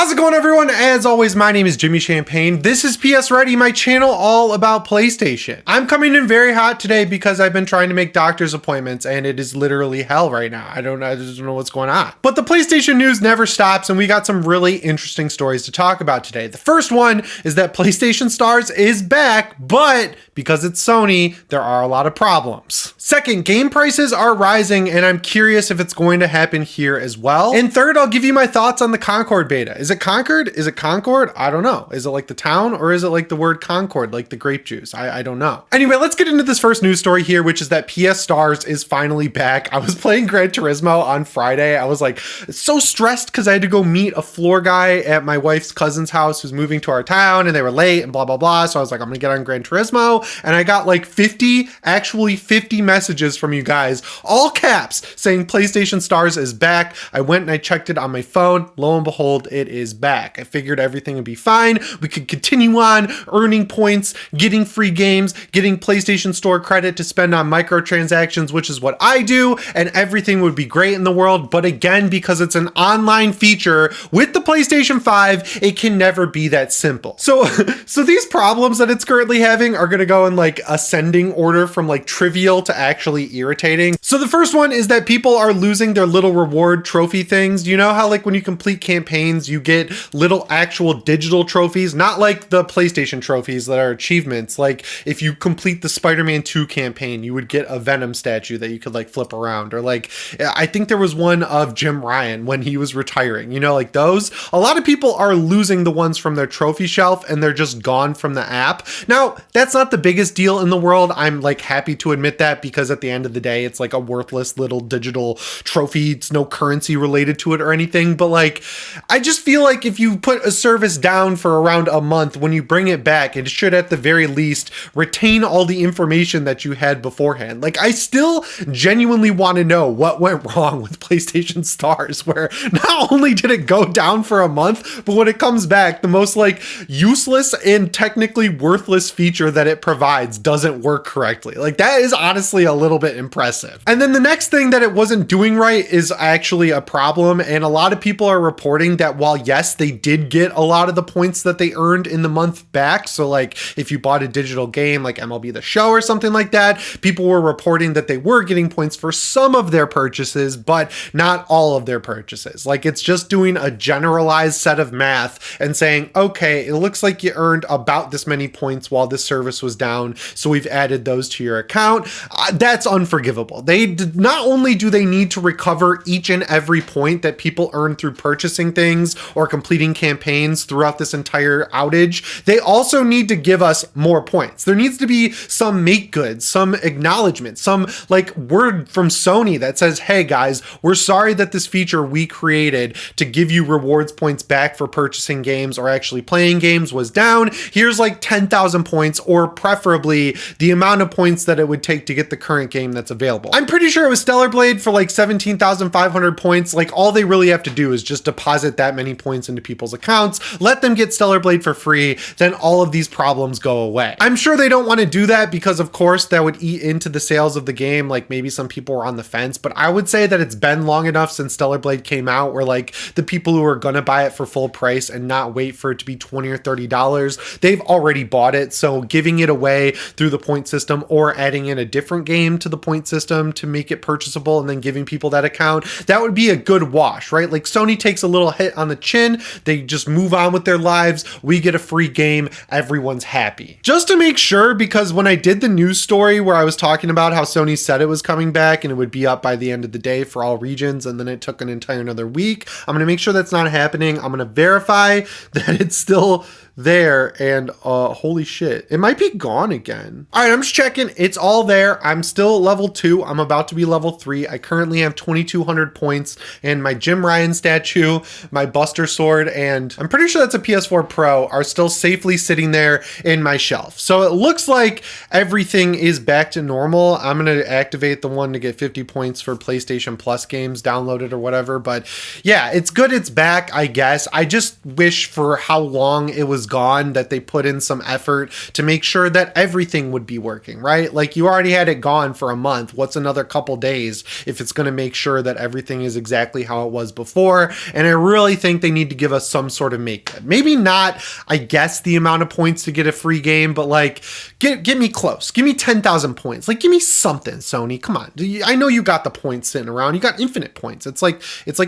How's it going, everyone? As always, my name is Jimmy Champagne. This is PSReady, my channel all about PlayStation. I'm coming in very hot today because I've been trying to make doctor's appointments and it is literally hell right now. I just don't know what's going on. But the PlayStation news never stops and we got some really interesting stories to talk about today. The first one is that PlayStation Stars is back, but because it's Sony, there are a lot of problems. Second, game prices are rising and I'm curious if it's going to happen here as well. And third, I'll give you my thoughts on the Concord beta. Is it Concord? Is it Concord? I don't know. Is it like the town or is it like the word Concord, like the grape juice? I don't know. Anyway, let's get into this first news story here, which is that PS Stars is finally back. I was playing Gran Turismo on Friday. I was like so stressed because I had to go meet a floor guy at my wife's cousin's house who's moving to our town and they were late and blah, blah, blah. So I was like, I'm gonna get on Gran Turismo. And I got like 50 messages from you guys, all caps, saying PlayStation Stars is back. I went and I checked it on my phone. Lo and behold, it is back. I figured everything would be fine. We could continue on earning points, getting free games, getting PlayStation Store credit to spend on microtransactions, which is what I do, and everything would be great in the world. But again, because it's an online feature with the PlayStation 5, it can never be that simple. So these problems that it's currently having are going to go in like ascending order from like trivial to actually irritating. So the first one is that people are losing their little reward trophy things. You know how like when you complete campaigns, you get little actual digital trophies, not like the PlayStation trophies that are achievements. Like if you complete the Spider-Man 2 campaign, you would get a Venom statue that you could like flip around. Or like, I think there was one of Jim Ryan when he was retiring, you know, like those. A lot of people are losing the ones from their trophy shelf and they're just gone from the app. Now, that's not the biggest deal in the world. I'm like happy to admit that because at the end of the day, it's like a worthless little digital trophy. It's no currency related to it or anything. But like, I just feel like if you put a service down for around a month, when you bring it back, it should at the very least retain all the information that you had beforehand. Like I still genuinely want to know what went wrong with PlayStation Stars, where not only did it go down for a month, but when it comes back, the most like useless and technically worthless feature that it provides doesn't work correctly. Like that is honestly a little bit impressive. And then the next thing that it wasn't doing right is actually a problem. And a lot of people are reporting that while yes, they did get a lot of the points that they earned in the month back. So like if you bought a digital game like MLB The Show or something like that, people were reporting that they were getting points for some of their purchases, but not all of their purchases. Like it's just doing a generalized set of math and saying, okay, it looks like you earned about this many points while this service was down, so we've added those to your account. That's unforgivable. Not only do they need to recover each and every point that people earn through purchasing things or completing campaigns throughout this entire outage, they also need to give us more points. There needs to be some make good, some acknowledgement, some like word from Sony that says, hey guys, we're sorry that this feature we created to give you rewards points back for purchasing games or actually playing games was down. Here's like 10,000 points, or preferably the amount of points that it would take to get the current game that's available. I'm pretty sure it was Stellar Blade for like 17,500 points. Like all they really have to do is just deposit that many points into people's accounts, let them get Stellar Blade for free, then all of these problems go away. I'm sure they don't want to do that because of course that would eat into the sales of the game. Like maybe some people were on the fence, but I would say that it's been long enough since Stellar Blade came out where like the people who are gonna buy it for full price and not wait for it to be $20 or $30, they've already bought it. So giving it away through the point system or adding in a different game to the point system to make it purchasable and then giving people that account, that would be a good wash, right? Like Sony takes a little hit on the chin, they just move on with their lives, we get a free game, everyone's happy. Just to make sure, because when I did the news story where I was talking about how Sony said it was coming back and it would be up by the end of the day for all regions and then it took an entire another week, I'm gonna make sure that's not happening. I'm gonna verify that it's still there, and holy shit, it might be gone again. All right, I'm just checking. It's all there. I'm still level 2. I'm about to be level 3. I currently have 2,200 points and my Jim Ryan statue, my Buster Sword, and I'm pretty sure that's a PS4 Pro are still safely sitting there in my shelf. So it looks like everything is back to normal. I'm going to activate the one to get 50 points for PlayStation Plus games downloaded or whatever. But yeah, it's good. It's back, I guess. I just wish for how long it was was gone, that they put in some effort to make sure that everything would be working, right? Like, you already had it gone for a month. What's another couple days if it's going to make sure that everything is exactly how it was before? And I really think they need to give us some sort of make good. Maybe not, I guess, the amount of points to get a free game, but like, get me close. Give me 10,000 points. Like, give me something, Sony. Come on. I know you got the points sitting around. You got infinite points. It's like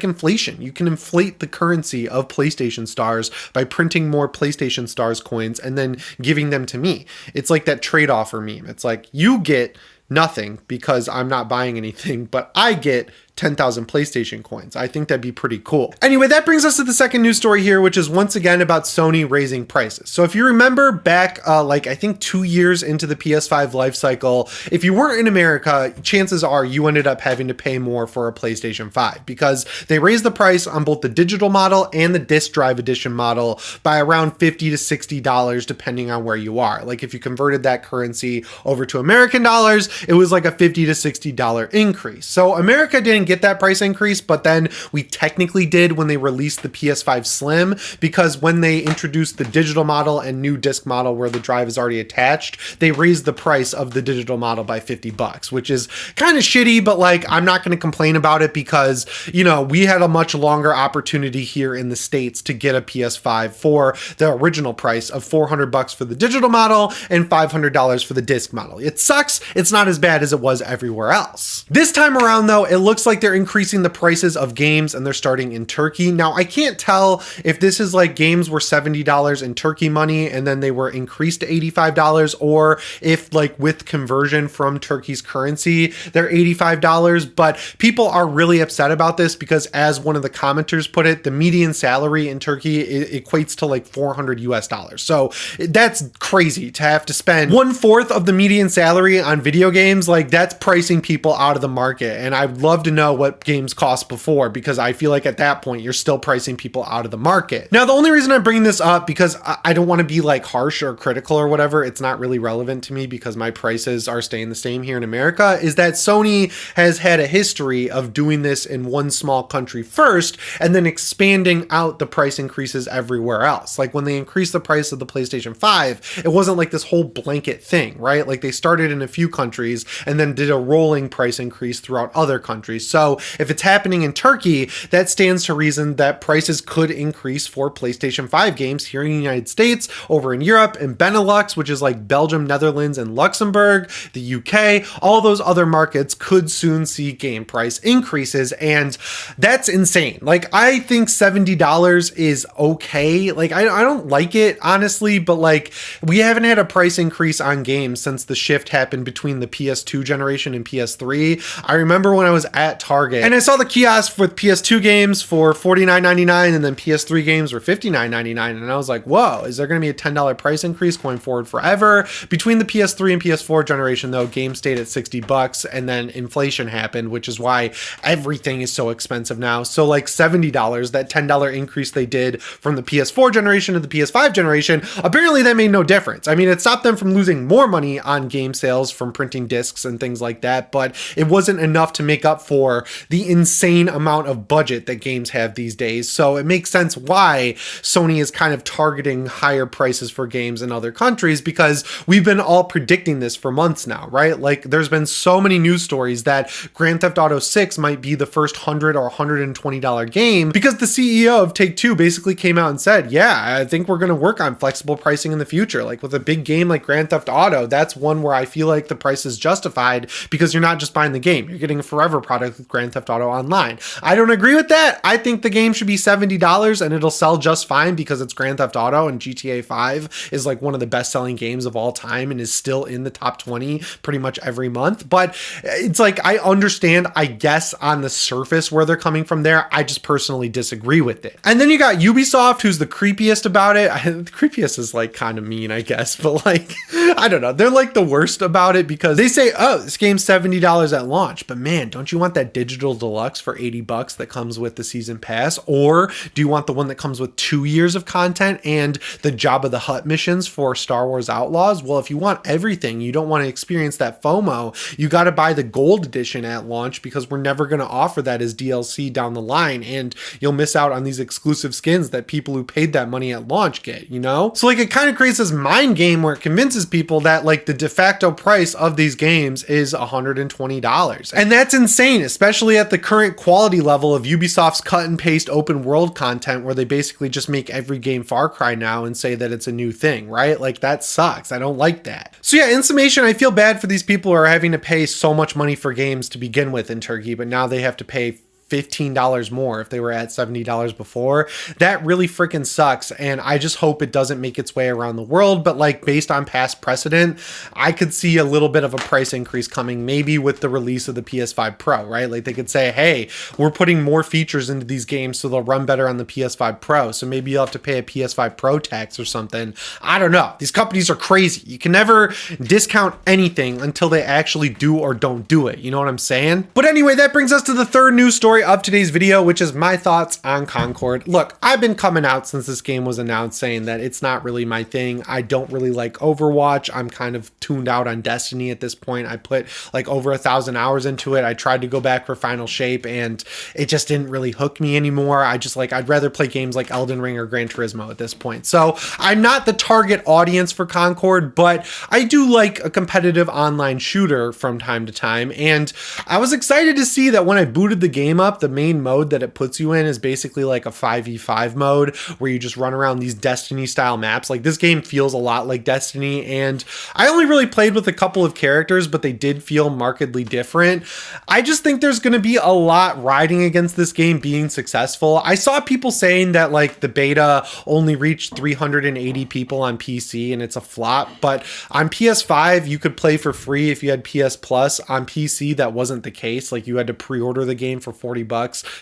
inflation. You can inflate the currency of PlayStation stars by printing more PlayStation stars coins and then giving them to me. It's like that trade offer meme. It's like, you get nothing because I'm not buying anything, but I get 10,000 PlayStation coins. I think that'd be pretty cool. Anyway, that brings us to the second news story here, which is once again about Sony raising prices. So if you remember back, like I think 2 years into the PS5 life cycle, if you weren't in America, chances are you ended up having to pay more for a PlayStation 5 because they raised the price on both the digital model and the disc drive edition model by around $50 to $60, depending on where you are. Like, if you converted that currency over to American dollars, it was like a $50 to $60 increase. So America didn't get that price increase, but then we technically did when they released the PS5 Slim, because when they introduced the digital model and new disc model where the drive is already attached, they raised the price of the digital model by $50, which is kind of shitty, but like, I'm not going to complain about it because, you know, we had a much longer opportunity here in the States to get a PS5 for the original price of $400 for the digital model and $500 for the disc model. It sucks. It's not as bad as it was everywhere else. This time around though, it looks like they're increasing the prices of games and they're starting in Turkey. Now, I can't tell if this is like games were $70 in Turkey money and then they were increased to $85, or if like with conversion from Turkey's currency, they're $85. But people are really upset about this because, as one of the commenters put it, the median salary in Turkey equates to like $400 US. So that's crazy to have to spend 1/4 of the median salary on video games. Like, that's pricing people out of the market. And I'd love to know what games cost before, because I feel like at that point you're still pricing people out of the market. Now, the only reason I'm bringing this up, because I don't want to be like harsh or critical or whatever, it's not really relevant to me because my prices are staying the same here in America, is that Sony has had a history of doing this in one small country first and then expanding out the price increases everywhere else. Like, when they increased the price of the PlayStation 5, it wasn't like this whole blanket thing, right? Like, they started in a few countries and then did a rolling price increase throughout other countries. So if it's happening in Turkey, that stands to reason that prices could increase for PlayStation 5 games here in the United States, over in Europe, and Benelux, which is like Belgium, Netherlands, and Luxembourg, the UK. All those other markets could soon see game price increases, and that's insane. Like, I think $70 is okay. Like, I don't like it, honestly, but like, we haven't had a price increase on games since the shift happened between the PS2 generation and PS3. I remember when I was at Target and I saw the kiosk with PS2 games for $49.99 and then PS3 games were $59.99, and I was like, whoa, is there going to be a $10 price increase going forward forever? Between the PS3 and PS4 generation though, games stayed at $60, and then inflation happened, which is why everything is so expensive now. So like $70, that $10 increase they did from the PS4 generation to the PS5 generation, apparently that made no difference. I mean, it stopped them from losing more money on game sales from printing discs and things like that, but it wasn't enough to make up for the insane amount of budget that games have these days. So it makes sense why Sony is kind of targeting higher prices for games in other countries, because we've been all predicting this for months now, right? Like, there's been so many news stories that Grand Theft Auto 6 might be the first $100 or $120 game, because the CEO of Take-Two basically came out and said, yeah, I think we're going to work on flexible pricing in the future. Like, with a big game like Grand Theft Auto, that's one where I feel like the price is justified because you're not just buying the game, you're getting a forever product with Grand Theft Auto Online. I don't agree with that. I think the game should be $70 and it'll sell just fine because it's Grand Theft Auto, and GTA 5 is like one of the best selling games of all time and is still in the top 20 pretty much every month. But it's like, I understand, I guess, on the surface where they're coming from there. I just personally disagree with it. And then you got Ubisoft, who's the creepiest about it. The creepiest is like kind of mean, I guess, but like, I don't know. They're like the worst about it because they say, oh, this game's $70 at launch, but man, don't you want that that digital deluxe for 80 bucks that comes with the season pass? Or do you want the one that comes with 2 years of content and the Jabba the Hutt missions for Star Wars Outlaws? Well, if you want everything, you don't want to experience that FOMO, you got to buy the gold edition at launch, because we're never going to offer that as DLC down the line, and you'll miss out on these exclusive skins that people who paid that money at launch get, you know? So like, it kind of creates this mind game where it convinces people that like the de facto price of these games is $120. And that's insane, especially at the current quality level of Ubisoft's cut and paste open world content, where they basically just make every game Far Cry now and say that it's a new thing, right? Like, that sucks. I don't like that. So yeah, in summation, I feel bad for these people who are having to pay so much money for games to begin with in Turkey, but now they have to pay $15 more if they were at $70 before. That really freaking sucks, and I just hope it doesn't make its way around the world. But like, based on past precedent, I could see a little bit of a price increase coming, maybe with the release of the PS5 Pro, right? Like, they could say, hey, we're putting more features into these games so they'll run better on the PS5 Pro, so maybe you'll have to pay a PS5 Pro tax or something. I don't know. These companies are crazy. You can never discount anything until they actually do or don't do it. You know what I'm saying? But anyway, that brings us to the third news story of today's video, which is my thoughts on Concord. Look, I've been coming out since this game was announced saying that it's not really my thing. I don't really like Overwatch. I'm kind of tuned out on Destiny at this point. I put like over 1,000 hours into it. I tried to go back for Final Shape and it just didn't really hook me anymore. I'd rather play games like Elden Ring or Gran Turismo at this point. So I'm not the target audience for Concord, but I do like a competitive online shooter from time to time. And I was excited to see that when I booted the game up, the main mode that it puts you in is basically like a 5v5 mode where you just run around these Destiny style maps. Like, this game feels a lot like Destiny, and I only really played with a couple of characters, but they did feel markedly different. I just think there's going to be a lot riding against this game being successful. I saw people saying that like the beta only reached 380 people on PC and it's a flop, but on PS5 you could play for free if you had PS Plus. On PC that wasn't the case. Like, you had to pre-order the game for $40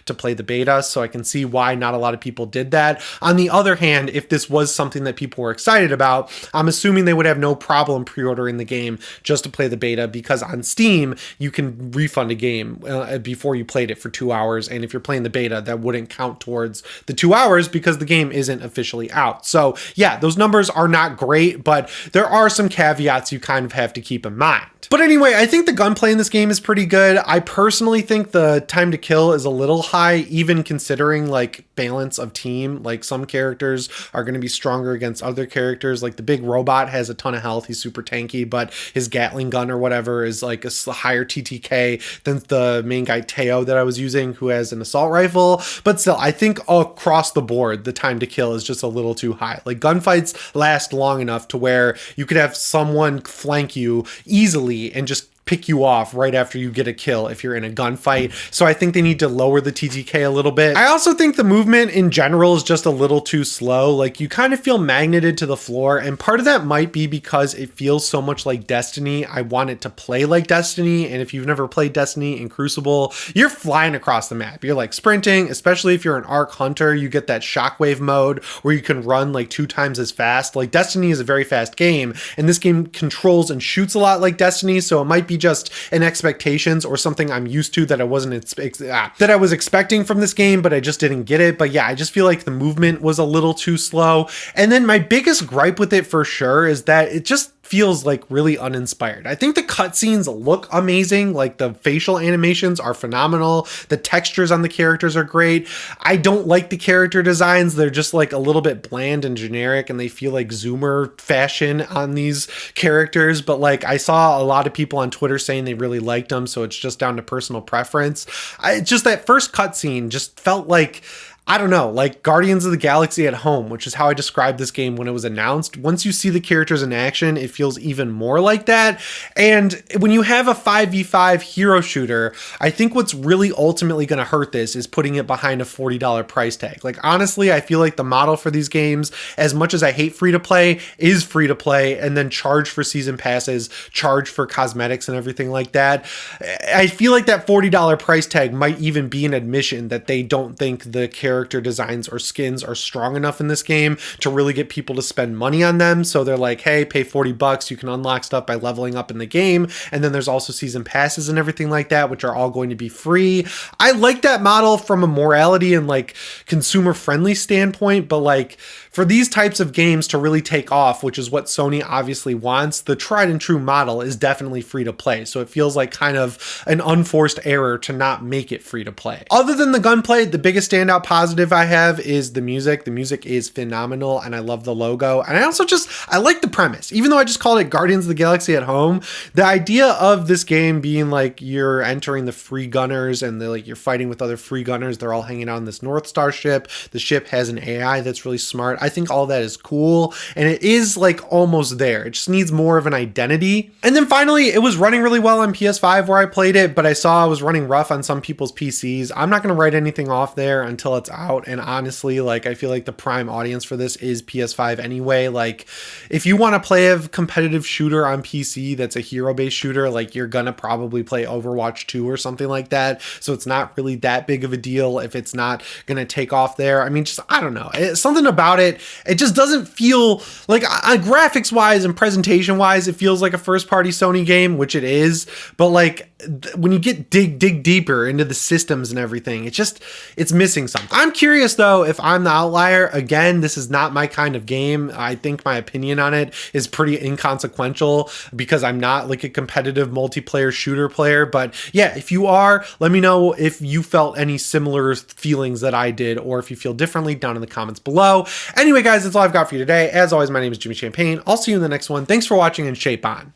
to play the beta, so I can see why not a lot of people did that. On the other hand, if this was something that people were excited about, I'm assuming they would have no problem pre-ordering the game just to play the beta, because on Steam you can refund a game before you played it for 2 hours, and if you're playing the beta, that wouldn't count towards the 2 hours because the game isn't officially out. So yeah, those numbers are not great, but there are some caveats you kind of have to keep in mind. But anyway, I think the gunplay in this game is pretty good. I personally think the time to kill is a little high, even considering like balance of team. Like, some characters are going to be stronger against other characters. Like, the big robot has a ton of health. He's super tanky, but his Gatling gun or whatever is like a higher TTK than the main guy Teo that I was using, who has an assault rifle. But still, I think across the board, the time to kill is just a little too high. Like, gunfights last long enough to where you could have someone flank you easily and just pick you off right after you get a kill if you're in a gunfight. So I think they need to lower the TTK a little bit. I also think the movement in general is just a little too slow. Like, you kind of feel magneted to the floor, and part of that might be because it feels so much like Destiny. I want it to play like Destiny, and if you've never played Destiny in Crucible, you're flying across the map. You're like sprinting, especially if you're an Arc Hunter. You get that shockwave mode where you can run like 2 times as fast. Like, Destiny is a very fast game, and this game controls and shoots a lot like Destiny, so it might be just an expectations or something I'm used to that I was expecting from this game, but I just didn't get it. But yeah, I just feel like the movement was a little too slow. And then my biggest gripe with it for sure is that it just feels like really uninspired. I think the cutscenes look amazing. Like, the facial animations are phenomenal. The textures on the characters are great. I don't like the character designs. They're just like a little bit bland and generic, and they feel like Zoomer fashion on these characters. But like, I saw a lot of people on Twitter saying they really liked them, so it's just down to personal preference. Just that first cutscene just felt like, I don't know, like Guardians of the Galaxy at home, which is how I described this game when it was announced. Once you see the characters in action, it feels even more like that. And when you have a 5v5 hero shooter, I think what's really ultimately going to hurt this is putting it behind a $40 price tag. Like, honestly, I feel like the model for these games, as much as I hate free to play, is free to play and then charge for season passes, charge for cosmetics and everything like that. I feel like that $40 price tag might even be an admission that they don't think the characters character designs or skins are strong enough in this game to really get people to spend money on them. So they're like, hey, pay $40, you can unlock stuff by leveling up in the game. And then there's also season passes and everything like that, which are all going to be free. I like that model from a morality and like consumer friendly standpoint, but like for these types of games to really take off, which is what Sony obviously wants, the tried and true model is definitely free to play. So it feels like kind of an unforced error to not make it free to play. Other than the gunplay, the biggest standout positive I have is the music. The music is phenomenal and I love the logo. And I like the premise. Even though I just called it Guardians of the Galaxy at home, the idea of this game being like you're entering the free gunners and you're fighting with other free gunners. They're all hanging out on this North Star ship. The ship has an AI that's really smart. I think all that is cool and it is like almost there. It just needs more of an identity. And then finally, it was running really well on PS5 where I played it, but I saw it was running rough on some people's PCs. I'm not going to write anything off there until it's out. And honestly, like I feel like the prime audience for this is PS5 anyway. Like if you want to play a competitive shooter on PC that's a hero-based shooter, like you're going to probably play Overwatch 2 or something like that. So it's not really that big of a deal if it's not going to take off there. I mean, just, I don't know. Something about it, it just doesn't feel like graphics wise and presentation wise, it feels like a first party Sony game, which it is. But like when you get dig deeper into the systems and everything, it's missing something. I'm curious though, if I'm the outlier. Again, this is not my kind of game. I think my opinion on it is pretty inconsequential because I'm not like a competitive multiplayer shooter player. But yeah, if you are, let me know if you felt any similar feelings that I did, or if you feel differently down in the comments below. Anyway, guys, that's all I've got for you today. As always, my name is Jimmy Champagne. I'll see you in the next one. Thanks for watching and shape on.